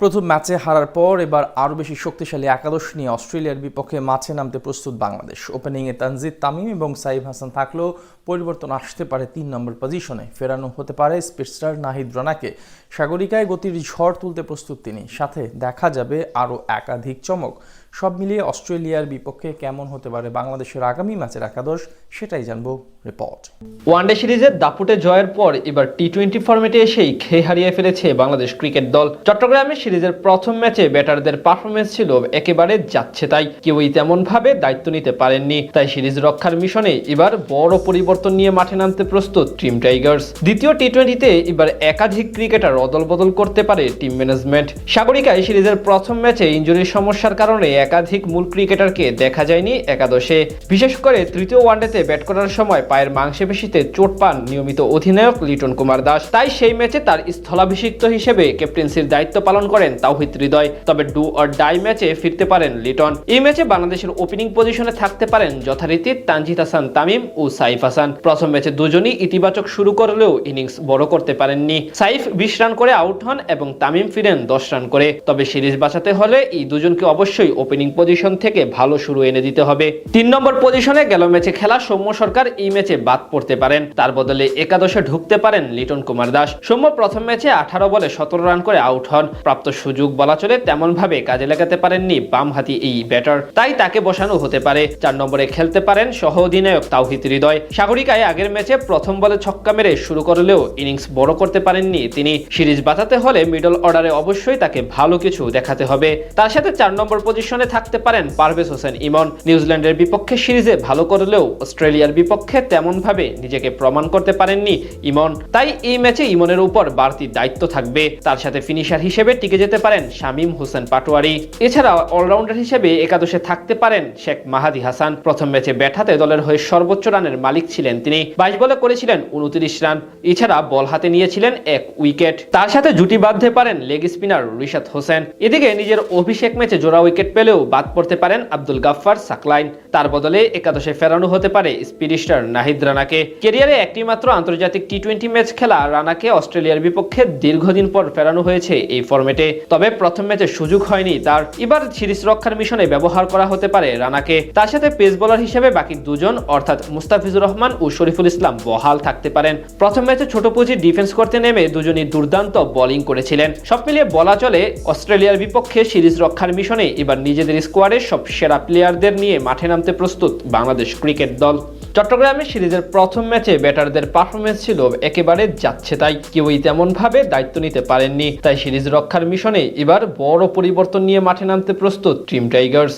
প্রথম ম্যাচে হারার পর এবার আরও বেশি শক্তিশালী একাদশ নিয়ে অস্ট্রেলিয়ার বিপক্ষে মাঠে নামতে প্রস্তুত বাংলাদেশ। ওপেনিংয়ে তানজিদ তামিম এবং সাইফ হাসান থাকলেও পরিবর্তন আসতে পারে ৩ নম্বর পজিশনে। ফেরানো হতে পারে স্পিডস্টার নাহিদ রানাকে। সাগরিকায় গতির ঝড় তুলতে প্রস্তুত তিনি। সাথে দেখা যাবে আরও একাধিক চমক। সব মিলিয়ে অস্ট্রেলিয়ার বিপক্ষে কেমন হতে পারে বাংলাদেশের আগামী ম্যাচের একাদশ, সেটাই জানবো রিপোর্ট। ওয়ানডে সিরিজের দাপুটে জয়ের পর এবার টি-20 ফরম্যাটে এসেই খেই হারিয়ে ফেলেছে বাংলাদেশ ক্রিকেট দল। চট্টগ্রামে সিরিজের প্রথম ম্যাচে ব্যাটারদের পারফরমেন্স ছিল একেবারে যাচ্ছে তাই, কেউই তেমন ভাবে দায়িত্ব নিতে পারেননি। তাই সিরিজ রক্ষার মিশনে এবার বড় পরিবর্তন নিয়ে মাঠে নামতে প্রস্তুত টিম টাইগার্স। দ্বিতীয় টি-20তে এবার একাধিক ক্রিকেটার অদল বদল করতে পারে টিম ম্যানেজমেন্ট। সাগরিকায় সিরিজের প্রথম ম্যাচে ইনজুরির সমস্যার কারণে একাধিক মূল ক্রিকেটারকে দেখা যায়নি একাদশে। বিশেষ করে তৃতীয় ওয়ানডেতে ব্যাট করার সময় পায়ের মাংসপেশিতে চোট পান নিয়মিত অধিনায়ক লিটন কুমার দাস। তাই সেই ম্যাচে তার স্থলাভিষিক্ত হিসেবে ক্যাপ্টেন্সির দায়িত্ব পালন করেন তাওহিদ হৃদয়। তবে ডু অর ডাই ম্যাচে ফিরতে পারেন লিটন। এই ম্যাচে বাংলাদেশের ওপেনিং পজিশনে থাকতে পারেন যথারীতি তানজিদ হাসান তামিম ও সাইফ হাসান। প্রথম ম্যাচে দুজনই ইতিবাচক শুরু করলেও ইনিংস বড় করতে পারেননি। সাইফ 20 রান করে আউট হন এবং তামিম ফিরেন 10 রান করে। তবে সিরিজ বাঁচাতে হলে এই দুজনকে অবশ্যই ওপেনিং পজিশন থেকে ভালো শুরু এনে দিতে হবে। 3 নম্বর পজিশনে গেল ম্যাচে খেলা সৌম্য সরকার এই ম্যাচে বাদ পড়তে পারেন। তার বদলে একাদশে ঢুকতে পারেন লিটন কুমার দাস। সৌম্য প্রথম ম্যাচে 18 বলে 17 রান করে আউট হন। প্রাপ্ত সুযোগ বলা চলে তেমন ভাবে কাজে লাগাতে পারেননি বামহাতি এই ব্যাটার, তাই তাকে বসানো হতে পারে। 4 নম্বরে খেলতে পারেন সহ অধিনায়ক তাওহিদ হৃদয়। সাগরিকায় আগের ম্যাচে প্রথম বলে ছক্কা মেরে শুরু করলেও ইনিংস বড় করতে পারেননি তিনি। সিরিজ বাঁচাতে হলে মিডল অর্ডারে অবশ্যই তাকে ভালো কিছু দেখাতে হবে। তার সাথে 4 নম্বর পজিশনে থাকতে পারেন পারভেজ হোসেন ইমন। নিউজিল্যান্ডের বিপক্ষে সিরিজে ভালো করলেও অস্ট্রেলিয়ার বিপক্ষে তেমন ভাবে নিজেকে প্রমাণ করতে পারেননি ইমন। তাই এই ম্যাচে ইমনের উপর বাড়তি দায়িত্ব থাকবে। তার সাথে ফিনিশার হিসেবে টিকে যেতে পারেন শামীম হোসেন পাটোয়ারি। এছাড়া অলরাউন্ডার হিসেবে একাদশে থাকতে পারেন শেখ মাহাদি হাসান। প্রথম ম্যাচে ব্যাট হাতে দলের হয়ে সর্বোচ্চ রানের মালিক ছিলেন তিনি। 22 বলে করেছিলেন 29 রান। এছাড়া বল হাতে নিয়েছিলেন 1 উইকেট। তার সাথে জুটি বাঁধতে পারেন লেগ স্পিনার রিশাদ হোসেন। এদিকে নিজের অভিষেক ম্যাচে জোড়া উইকেট পেলেও বাদ পড়তে পারেন আব্দুল গাফফার সাকলাইন। তার বদলে একাদশে ফেরানো হতে পারে স্পিডস্টার নাহিদ রানাকে। ক্যারিয়ারে একটি মাত্র আন্তর্জাতিক টি-20 ম্যাচ খেলা রানাকে অস্ট্রেলিয়ার বিপক্ষে দীর্ঘদিন পর ফেরানো হয়েছে এই ফরম্যাটে। তবে প্রথম ম্যাচে সুযোগ হয়নি তার। এবার সিরিজ রক্ষার মিশনে ব্যবহার করা হতে পারে রানাকে। তার সাথে পেস বোলার হিসেবে বাকি দুজন অর্থাৎ মুস্তাফিজুর রহমান ও শরীফুল ইসলাম বহাল থাকতে পারেন। প্রথম ম্যাচে ছোট পুঁজি ডিফেন্স করতে নেমে দুজনই দুর্দান্ত বোলিং করেছিলেন। সব মিলিয়ে বলা চলে অস্ট্রেলিয়ার বিপক্ষে সিরিজ রক্ষার মিশনে এবার নিজেদের স্কোয়াডের সব সেরা প্লেয়ারদের নিয়ে মাঠে নামতে প্রস্তুত বাংলাদেশ ক্রিকেট দল। চট্টগ্রামে সিরিজের প্রথম ম্যাচে ব্যাটারদের পারফরমেন্স ছিল একেবারে যাচ্ছে তাই, কেউই তেমন ভাবে দায়িত্ব নিতে পারেননি। তাই সিরিজ রক্ষার মিশনে এবার বড় পরিবর্তন নিয়ে মাঠে নামতে প্রস্তুত টিম টাইগার্স।